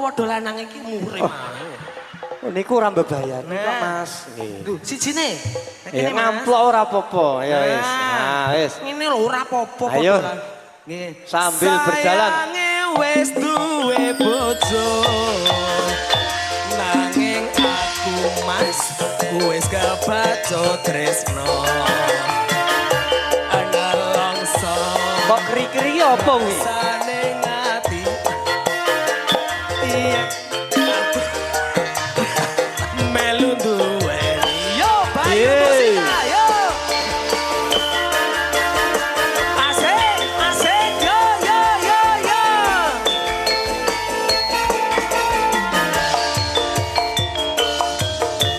padha lanang iki murim. Niku ora mbebayani kok Mas. Lho, sijine. Ya ngamplok ora apa-apa. Ya wis. Nah, wis. Ngene lho ora apa-apa kok. Ayo. Nggih. Sambil berjalan. Sayange wis duwe bojo. Nanging aku Mas wis kebacut tresno. Ana longso. Kok keri-keri apa kuwi? Sane